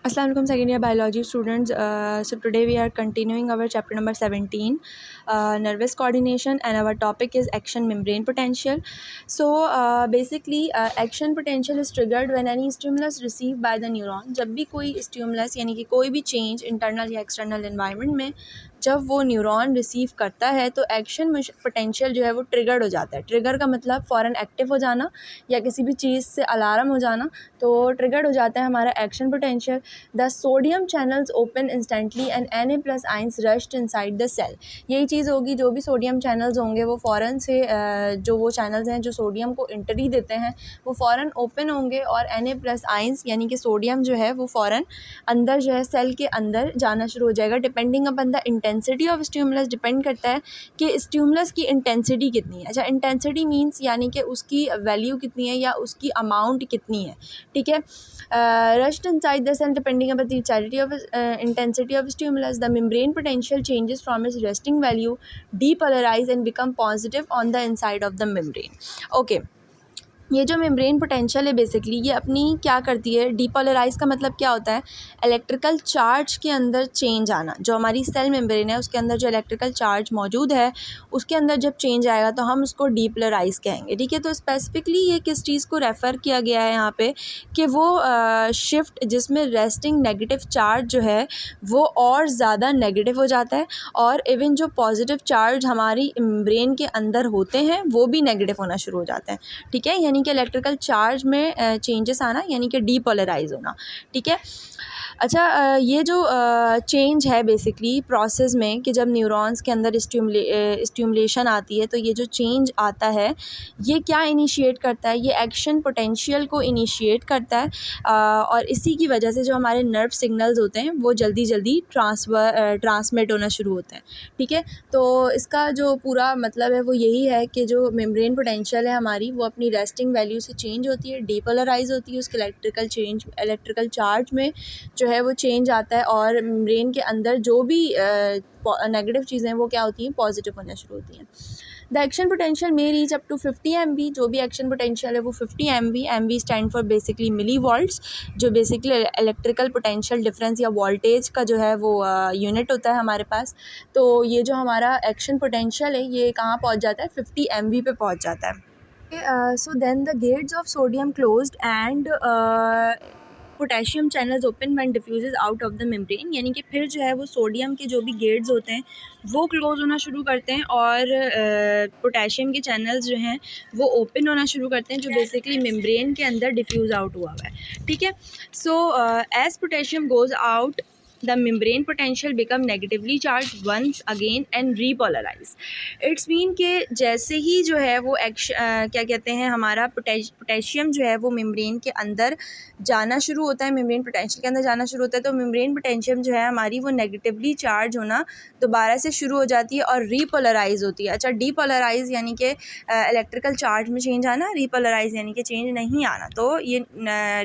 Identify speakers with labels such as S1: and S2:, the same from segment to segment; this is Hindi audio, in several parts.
S1: Assalamu alaikum second year biology students. So today we are continuing our chapter number 17, nervous coordination, and our topic is action membrane potential. So basically action potential is triggered when any stimulus received by the neuron. जब भी कोई stimulus यानी कि कोई भी change internal या external environment में जब वो न्यूरॉन रिसीव करता है तो एक्शन पोटेंशियल जो है वो ट्रिगर्ड हो जाता है। ट्रिगर का मतलब फ़ौरन एक्टिव हो जाना या किसी भी चीज़ से अलार्म हो जाना, तो ट्रिगर्ड हो जाता है हमारा action potential. The sodium channels open instantly and Na+ ions rushed inside the cell. यही चीज़ होगी, जो भी सोडियम चैनल्स होंगे वो फ़ौरन से जो वो चैनल्स हैं जो सोडियम को एंट्री देते हैं वो फ़ौरन ओपन होंगे और Na+ आयंस यानी कि सोडियम जो है वो फ़ौरन अंदर जो है सेल के अंदर जाना शुरू हो जाएगा। Depending upon the intensity of stimulus, depend करता है कि स्टिमुलस की इंटेंसिटी कितनी है। अच्छा, इंटेंसिटी मींस यानी कि उसकी वैल्यू कितनी है या उसकी अमाउंट कितनी है, ठीक है। Rushed inside the cell depending upon the intensity of stimulus, the membrane potential changes from its resting value, depolarize and become positive on the inside of the membrane. Okay, ये जो मेम्ब्रेन पोटेंशियल है बेसिकली ये अपनी क्या करती है, डीपोलराइज का मतलब क्या होता है, इलेक्ट्रिकल चार्ज के अंदर चेंज आना। जो हमारी सेल मेम्ब्रेन है उसके अंदर जो इलेक्ट्रिकल चार्ज मौजूद है उसके अंदर जब चेंज आएगा तो हम उसको डीपोलराइज कहेंगे, ठीक है। तो स्पेसिफिकली ये किस चीज़ को रेफ़र किया गया है यहाँ पे कि वो शिफ्ट जिसमें रेस्टिंग नेगेटिव चार्ज जो है वो और ज़्यादा नेगेटिव हो जाता है और इवन जो पॉजिटिव चार्ज हमारी ब्रेन के अंदर होते हैं वो भी नेगेटिव होना शुरू हो जाते हैं, ठीक है। यानी कि इलेक्ट्रिकल चार्ज में चेंजेस आना यानी कि डीपोलराइज होना, ठीक है। अच्छा, ये जो चेंज है बेसिकली प्रोसेस में कि जब न्यूरॉन्स के अंदर स्टिमुलेशन आती है तो ये जो चेंज आता है ये क्या इनिशिएट करता है, ये एक्शन पोटेंशियल को इनिशिएट करता है और इसी की वजह से जो हमारे नर्व सिग्नल्स होते हैं वो जल्दी जल्दी ट्रांसमिट होना शुरू होते हैं, ठीक है। तो इसका जो पूरा मतलब है वो यही है कि जो मेम्ब्रेन पोटेंशियल है हमारी वो अपनी रेस्टिंग वैल्यू से चेंज होती है, डीपोलराइज होती है, उसके इलेक्ट्रिकल चार्ज में जो है वो चेंज आता है और ब्रेन के अंदर जो भी नेगेटिव चीज़ें वो क्या होती हैं, पॉजिटिव होना शुरू होती हैं। The action potential may reach up to 50 MV। जो भी एक्शन पोटेंशियल है वो 50 MV। MV stand for basically millivolts, जो बेसिकली इलेक्ट्रिकल पोटेंशियल डिफरेंस या वोल्टेज का जो है वो यूनिट होता है हमारे पास। तो ये जो हमारा एक्शन पोटेंशियल है ये कहाँ पहुँच जाता है, 50 MV पे पहुँच जाता है। So then the gates of sodium closed and potassium channels open when diffuses out of the membrane. यानी कि फिर जो है वो सोडियम के जो भी गेट्स होते हैं वो क्लोज़ होना शुरू करते हैं और पोटेशियम के चैनल्स जो हैं वो ओपन होना शुरू करते हैं, जो बेसिकली मेम्ब्रेन के अंदर डिफ्यूज़ आउट हुआ है, ठीक है। So as potassium goes out the membrane potential become negatively charged once again and repolarize. It's mean कि जैसे ही जो है वो क्या कहते हैं हमारा पोटेशियम जो है वो मेम्ब्रेन के अंदर जाना शुरू होता है, मेम्ब्रेन पोटेंशियल के अंदर जाना शुरू होता है तो मेम्ब्रेन पोटेंशियम जो है हमारी वो नेगेटिवली चार्ज होना दोबारा से शुरू हो जाती है और रीपोलराइज होती है। अच्छा, डीपोलराइज यानी कि इलेक्ट्रिकल चार्ज में चेंज आना, रीपोलराइज यानी कि चेंज नहीं आना, तो ये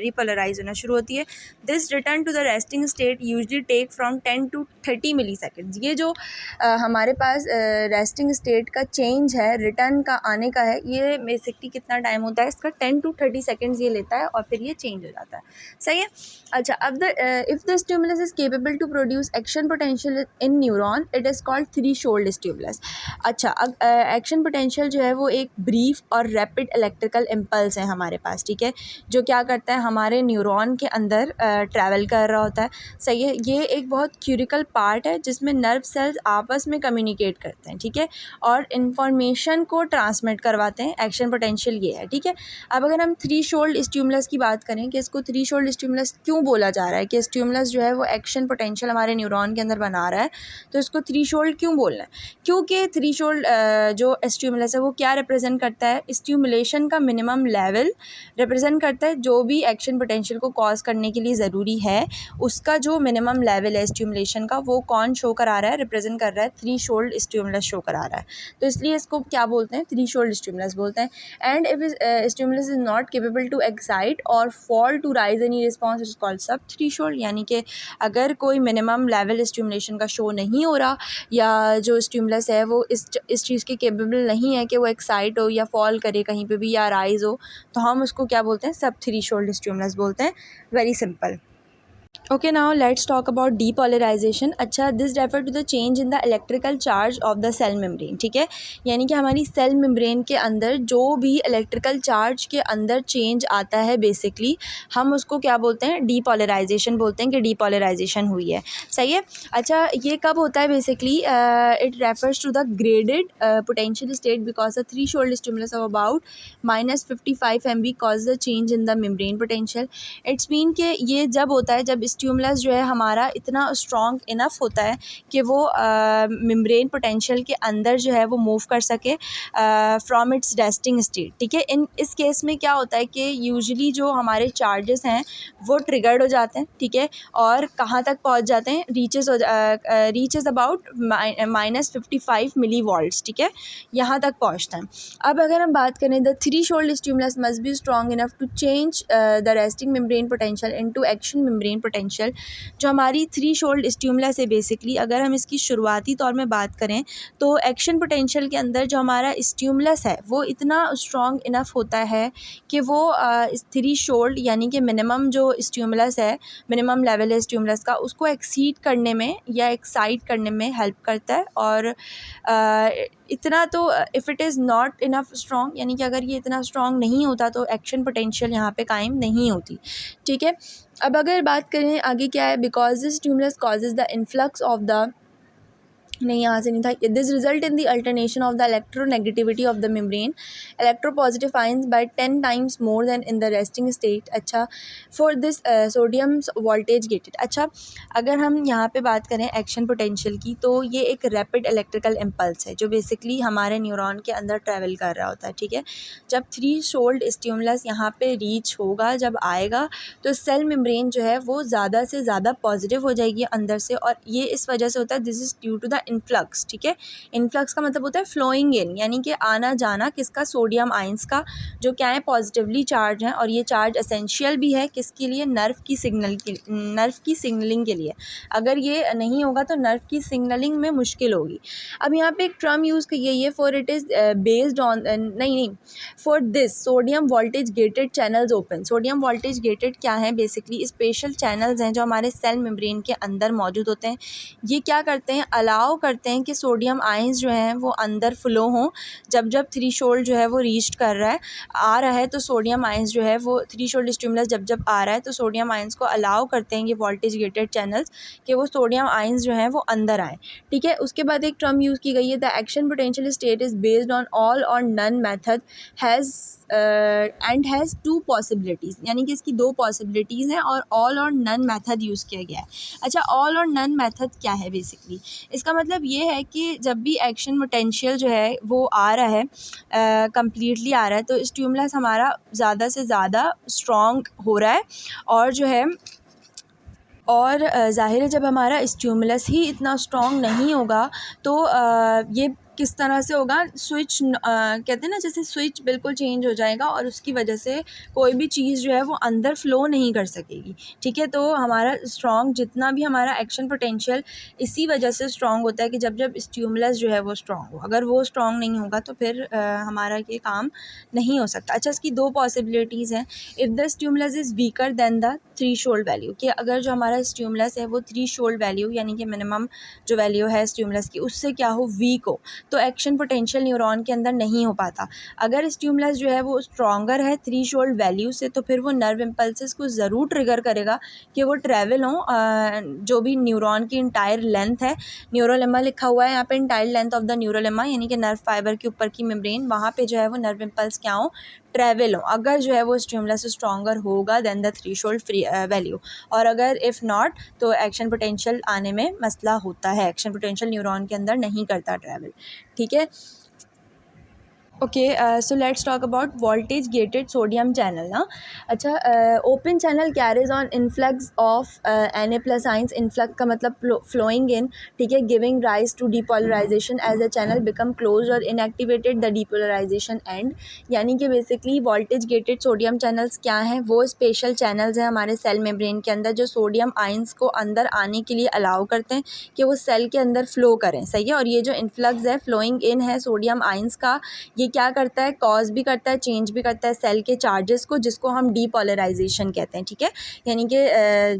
S1: रीपोलराइज होना शुरू होती है। This return to the resting state usually take from 10 to 30 milliseconds. ये जो हमारे पास रेस्टिंग स्टेट का चेंज है, रिटर्न का आने का है, ये बेसिकली कितना टाइम होता है इसका, 10 to 30 सेकेंड्स ये लेता है और फिर ये चेंज हो जाता है, सही है। अच्छा, अब if the stimulus is capable to produce action potential in neuron it is called threshold stimulus. अच्छा, अब एक्शन पोटेंशियल जो है वो एक ब्रीफ और रैपिड इलेक्ट्रिकल इम्पल्स है हमारे पास, ठीक है, जो क्या करता है हमारे न्यूरॉन के अंदर ट्रैवल कर रहा होता है, सही है। ये एक बहुत क्यूरिकल पार्ट है जिसमें नर्व सेल्स आपस में कम्युनिकेट करते हैं, ठीक है, और इन्फॉर्मेशन को ट्रांसमिट करवाते हैं। एक्शन पोटेंशियल ये है, ठीक है। अब अगर हम थ्री-शोल्ड स्टिमुलस की बात करें कि इसको थ्री-शोल्ड स्टिमुलस क्यों बोला जा रहा है, कि स्टिमुलस जो है वो एक्शन पोटेंशियल हमारे न्यूरॉन के अंदर बना रहा है तो इसको थ्री-शोल्ड क्यों बोलना है, क्योंकि थ्री-शोल्ड जो स्टिमुलस है वो क्या रिप्रेजेंट करता है, स्टिमुलेशन का मिनिमम लेवल रिप्रेजेंट करता है। जो भी एक्शन पोटेंशियल को कॉज करने के लिए ज़रूरी है उसका जो मिनिमम लेवल है स्टिमुलेशन का वो कौन शो करा रहा है, रिप्रेजेंट कर रहा है, थ्री-शोल्ड स्टिमुलस शो करा रहा है, तो इसलिए इसको क्या बोलते हैं, थ्री-शोल्ड स्टिमुलस बोलते हैं। And if stimulus is not capable to excite और fall to raise any response is called subthreshold. यानी कि अगर कोई मिनिमम लेवल स्टिमुलेशन का शो नहीं हो रहा या जो स्टिमुलस है वो इस चीज़ के केपेबल नहीं है कि वो एक्साइट हो या फॉल करे कहीं पे भी या राइज हो, तो हम उसको क्या बोलते हैं, सब थ्री-शोल्ड स्टिमुलस बोलते हैं। Very simple. Okay, now let's talk about depolarization. अच्छा, this refer to the change in the electrical charge of the cell membrane. ठीक है, यानी कि हमारी सेल मेम्ब्रेन के अंदर जो भी इलेक्ट्रिकल चार्ज के अंदर चेंज आता है बेसिकली हम उसको क्या बोलते हैं, डीपोलराइजेशन बोलते हैं कि डीपोलराइजेशन हुई है. सही है. अच्छा, ये कब होता है basically, it refers to the graded potential state because the threshold stimulus of about -55 MV cause the change in the membrane potential. It's mean कि ये जब होता है जब स्टिमुलस जो है हमारा इतना स्ट्रॉन्ग इनफ होता है कि वो मेम्ब्रेन पोटेंशियल के अंदर जो है वो मूव कर सके फ्रॉम इट्स रेस्टिंग स्टेट. ठीक है, इस केस में क्या होता है कि यूजुअली जो हमारे चार्जेस हैं वो ट्रिगर्ड हो जाते हैं. ठीक है, और कहाँ तक पहुँच जाते हैं, रीचेस अबाउट -55 मिली वोल्ट्स. ठीक है, यहाँ तक पहुँचता है. अब अगर हम बात करें, the threshold stimulus must be strong enough to change the resting membrane potential into action membrane potential. जो हमारी थ्री-शोल्ड स्टिमुलस है बेसिकली, अगर हम इसकी शुरुआती तौर में बात करें तो एक्शन पोटेंशियल के अंदर जो हमारा स्टिमुलस है वो इतना स्ट्रॉन्ग इनफ होता है कि वो इस थ्री-शोल्ड यानी कि मिनिमम जो स्टिमुलस है, मिनिमम लेवल है स्टिमुलस का, उसको एक्सीड करने में या एक्साइट करने में हेल्प करता है. और इतना तो if it is not enough strong, यानी कि अगर ये इतना स्ट्रॉन्ग नहीं होता तो एक्शन पोटेंशियल यहाँ पे कायम नहीं होती. ठीक है, अब अगर बात करें आगे क्या है, because this stimulus causes the influx of the, नहीं यहाँ से नहीं था, this result in the alternation of the electronegativity of the membrane electropositive ions by 10 times more than in the resting state. अच्छा, for this sodium voltage gated. अच्छा, अगर हम यहाँ पे बात करें एक्शन पोटेंशियल की, तो ये एक रैपिड इलेक्ट्रिकल इम्पल्स है जो बेसिकली हमारे न्यूरॉन के अंदर ट्रैवल कर रहा होता है. ठीक है, जब थ्री-शोल्ड स्टिमुलस यहाँ पे रीच होगा, जब आएगा, तो सेल मेम्ब्रेन जो है वो ज़्यादा से ज़्यादा पॉजिटिव हो जाएगी अंदर से, और ये इस वजह से होता है, this is due to the influx. ठीक है, इन्फ्लक्स का मतलब होता है फ्लोइंग इन, यानी कि आना जाना किसका, सोडियम आयंस का, जो क्या है पॉजिटिवली चार्ज है. और ये चार्ज एसेंशियल भी है किसके लिए, नर्व की सिग्नलिंग के लिए. अगर ये नहीं होगा तो नर्व की सिग्नलिंग में मुश्किल होगी. अब यहाँ पे एक टर्म यूज़ की गई है, for it is based on, नहीं, for this sodium voltage gated channels open. Sodium voltage gated क्या है, बेसिकली स्पेशल चैनल्स हैं जो हमारे सेल मेम्ब्रेन के अंदर मौजूद होते हैं. ये क्या करते हैं, अलाउ करते हैं कि सोडियम आयंस जो हैं वो अंदर फ्लो हों. जब थ्री-शोल्ड जो है वो रीच कर रहा है, आ रहा है, तो सोडियम आयंस जो है वो थ्री-शोल्ड स्टिमुलस जब आ रहा है तो सोडियम आयंस को अलाउ करते हैं ये वोल्टेज गेटेड चैनल्स कि वो सोडियम आयंस जो हैं वो अंदर आएँ. ठीक है, उसके बाद एक टर्म यूज़ की गई है, the action potential state is based on all और none method has and has 2 possibilities, यानी कि इसकी 2 पॉसिबिलिटीज़ हैं और ऑल और नन मेथड यूज़ किया गया है. अच्छा, ऑल और नन मेथड क्या है बेसिकली, इसका मतलब ये है कि जब भी एक्शन पोटेंशियल जो है वो आ रहा है, कम्प्लीटली आ रहा है, तो स्टिमुलस हमारा ज़्यादा से ज़्यादा स्ट्रॉन्ग हो रहा है. और जो है, और ज़ाहिर है जब हमारा स्टिमुलस ही इतना स्ट्रॉन्ग नहीं होगा तो ये किस तरह से होगा, स्विच कहते हैं ना, जैसे स्विच बिल्कुल चेंज हो जाएगा और उसकी वजह से कोई भी चीज़ जो है वो अंदर फ़्लो नहीं कर सकेगी. ठीक है, तो हमारा स्ट्रॉन्ग जितना भी हमारा एक्शन पोटेंशियल इसी वजह से स्ट्रॉन्ग होता है कि जब स्टिमुलस जो है वो स्ट्रॉन्ग हो. अगर वो स्ट्रॉन्ग नहीं होगा तो फिर हमारा ये काम नहीं हो सकता. अच्छा, इसकी 2 पॉसिबिलिटीज़ हैं. If the stimulus is weaker than the threshold value, कि अगर जो हमारा स्टिमुलस है वो थ्री-शोल्ड वैल्यू यानी कि मिनिमम जो वैल्यू है स्टिमुलस की उससे क्या हो, वीक हो, तो एक्शन पोटेंशियल न्यूरॉन के अंदर नहीं हो पाता. अगर स्टिमुलस जो है वो स्ट्रॉन्गर है थ्री-शोल्ड वैल्यू से, तो फिर वो नर्व इम्पल्सेस को ज़रूर ट्रिगर करेगा कि वो ट्रैवल हों जो भी न्यूरॉन की इंटायर लेंथ है, न्यूरोलेमा लिखा हुआ है यहाँ पे, इंटायर लेंथ ऑफ द न्यूरोलेमा, यानी कि नर्व फाइबर के ऊपर की मेम्ब्रेन, वहाँ पे जो है वो नर्व इम्पल्स क्या हो, ट्रैवल हो, अगर जो है वो स्टिमुलस स्ट्रॉन्गर होगा दैन द थ्री-शोल्ड वैल्यू. और अगर इफ़ नॉट तो एक्शन पोटेंशियल आने में मसला होता है, एक्शन पोटेंशियल न्यूरॉन के अंदर नहीं करता ट्रैवल. ठीक है, okay, so let's talk about voltage gated sodium channel ना. अच्छा, open channel carries on influx of Na+ ions. Influx का मतलब फ्लोइंग इन. ठीक है, giving rise to depolarization as the channel become close और इनएक्टिवेटेड द डीपोलराइजेशन एंड. यानी कि basically voltage gated sodium channels क्या हैं, वो स्पेशल चैनल्स हैं हमारे सेल मेम्ब्रेन के अंदर जो सोडियम आइंस को अंदर आने के लिए अलाउ करते हैं कि वो सेल के अंदर फ्लो करें. सही है, और ये जो इन्फ्लक्स है, फ्लोइंग इन है सोडियम आइंस का, ये क्या करता है, कॉज भी करता है, चेंज भी करता है सेल के चार्जेस को, जिसको हम डीपोलराइजेशन कहते हैं, ठीक है। यानी कि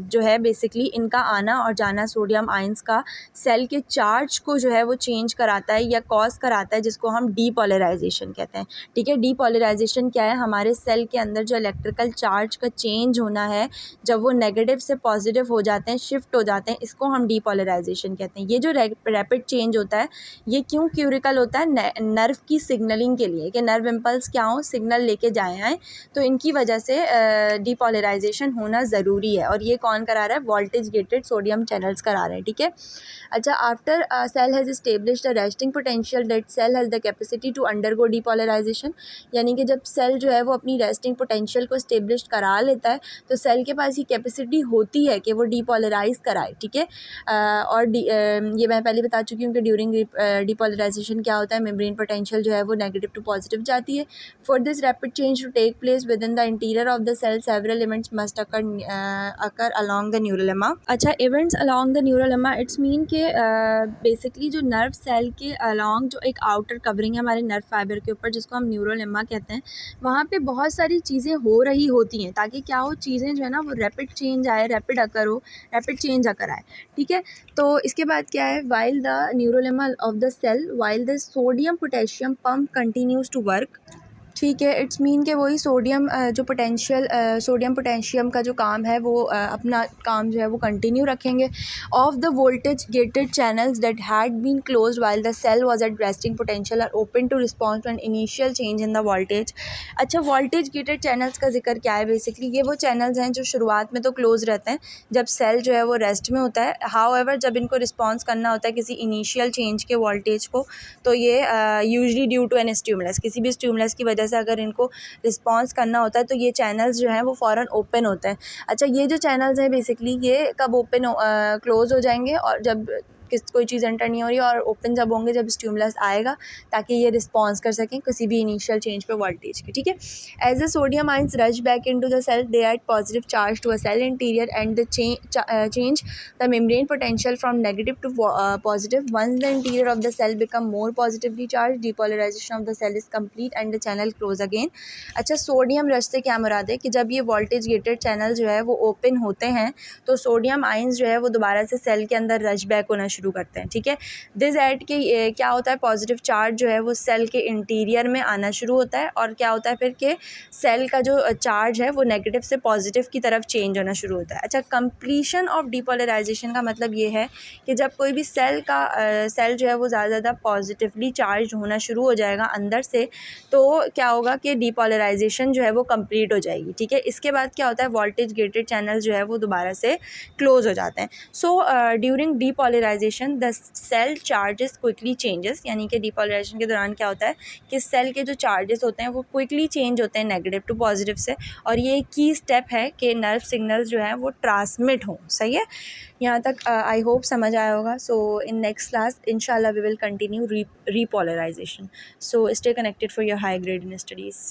S1: जो है बेसिकली इनका आना और जाना सोडियम आयंस का सेल के चार्ज को जो है वो चेंज कराता है या कॉज कराता है, जिसको हम डीपोलराइजेशन कहते हैं, ठीक है। डीपोलराइजेशन क्या है, हमारे सेल के अंदर जो इलेक्ट्रिकल चार्ज का चेंज होना है, जब वो नेगेटिव से पॉजिटिव हो जाते हैं, शिफ्ट हो जाते हैं, इसको हम डीपोलराइजेशन कहते हैं। ये जो रैपिड चेंज होता है, ये क्यों क्यूरिकल होता है, नर्व की सिग्नलिंग के लिए, कि नर्व इम्पल्स क्या हो, सिग्नल लेके जाए आएँ, तो इनकी वजह से डीपोलराइजेशन होना ज़रूरी है। और ये कौन करा रहा है, वोल्टेज गेटेड सोडियम चैनल्स करा रहे हैं, ठीक है। अच्छा, after cell has established the resting potential that cell has the capacity to undergo depolarization, यानी कि जब सेल जो है वो अपनी रेस्टिंग पोटेंशियल को एस्टेब्लिश करा लेता है, तो सेल के पास ये कैपेसिटी होती है कि वो डीपोलराइज कराए, ठीक है। और ये मैं पहले बता चुकी हूँ कि ड्यूरिंग डीपोलराइजेशन क्या होता है, मेम्ब्रेन पोटेंशियल जो है वो नेगेटिव टू पॉजिटिव जाती है। For this rapid change to take place within the interior of the cell several events must occur along the neurolemma. अच्छा, events along the neurolemma, it's mean के बेसिकली जो नर्व सेल के अलॉन्ग जो एक आउटर कवरिंग है हमारे नर्व फाइबर के ऊपर, जिसको हम न्यूरोलेमा कहते हैं, वहाँ पे बहुत सारी चीज़ें हो रही होती हैं, ताकि क्या हो, चीज़ें जो है ना वो रैपिड चेंज आए, रैपिड अकर हो, रैपिड चेंज अकर आए, ठीक है। तो इसके बाद क्या है, while the neurolemma of the cell, while the sodium potassium pump continues to work, ठीक है। इट्स मीन के वही सोडियम जो पोटेंशियल सोडियम पोटेशियम का जो काम है वो अपना काम जो है वो कंटिन्यू रखेंगे। Of the voltage gated channels that had been closed while the cell was at resting potential are open to response to an initial change in the voltage. अच्छा, वोल्टेज गेटेड चैनल्स का जिक्र क्या है, बेसिकली ये वो चैनल्स हैं जो शुरुआत में तो क्लोज रहते हैं जब सेल जो है वो रेस्ट में होता है, हाउएवर जब इनको रिस्पॉन्स करना होता है किसी इनिशियल चेंज के वोल्टेज को, तो ये usually due to an stimulus, किसी भी स्टिमुलस की वजह से अगर इनको रिस्पॉन्स करना होता है तो ये चैनल्स जो हैं वो फ़ौरन ओपन होते हैं। अच्छा, ये जो चैनल्स हैं बेसिकली ये कब ओपन क्लोज़ हो जाएंगे, और जब कोई चीज़ एंटर नहीं हो रही, और ओपन जब होंगे जब स्टिमुलस आएगा, ताकि ये रिस्पॉन्स कर सकें किसी भी इनिशियल चेंज पे वोल्टेज की, ठीक है। As the sodium ions rush back into the cell, they add positive charge to a cell interior and the change the membrane potential from negative to positive. Once the interior of the cell become more positively charge, depolarization of the cell is complete and the channel close again. अच्छा, सोडियम रश से क्या मुराद है कि जब ये वोल्टेज गेटेड चैनल जो है वो ओपन होते हैं, तो सोडियम आयंस जो है वो दोबारा से सेल के अंदर रश बैक होना शुरू करते हैं, ठीक है। दिस एड के क्या होता है, पॉजिटिव चार्ज जो है वो सेल के इंटीरियर में आना शुरू होता है, और क्या होता है फिर कि सेल का जो चार्ज है वो नेगेटिव से पॉजिटिव की तरफ चेंज होना शुरू होता है। अच्छा, कंप्लीशन ऑफ डीपोलराइजेशन का मतलब ये है कि जब कोई भी सेल जो है वो ज़्यादा पॉजिटिवली चार्ज होना शुरू हो जाएगा अंदर से, तो क्या होगा कि डीपोलराइजेशन जो है वो कंप्लीट हो जाएगी, ठीक है। इसके बाद क्या होता है, वोल्टेज गेटेड चैनल जो है वो दोबारा से क्लोज हो जाते हैं। So during depolarization the cell charges quickly changes, यानी कि डीपोलराइजेशन के दौरान क्या होता है कि सेल के जो चार्जेस होते हैं वो क्विकली चेंज होते हैं नेगेटिव टू पॉजिटिव से, और ये एक की स्टेप है कि नर्व सिग्नल्स जो हैं वो ट्रांसमिट हों, सही है। यहाँ तक आई होप समझ आया होगा। सो इन नेक्स्ट क्लास इंशाल्लाह we will continue repolarization. So stay connected for your high grade in studies.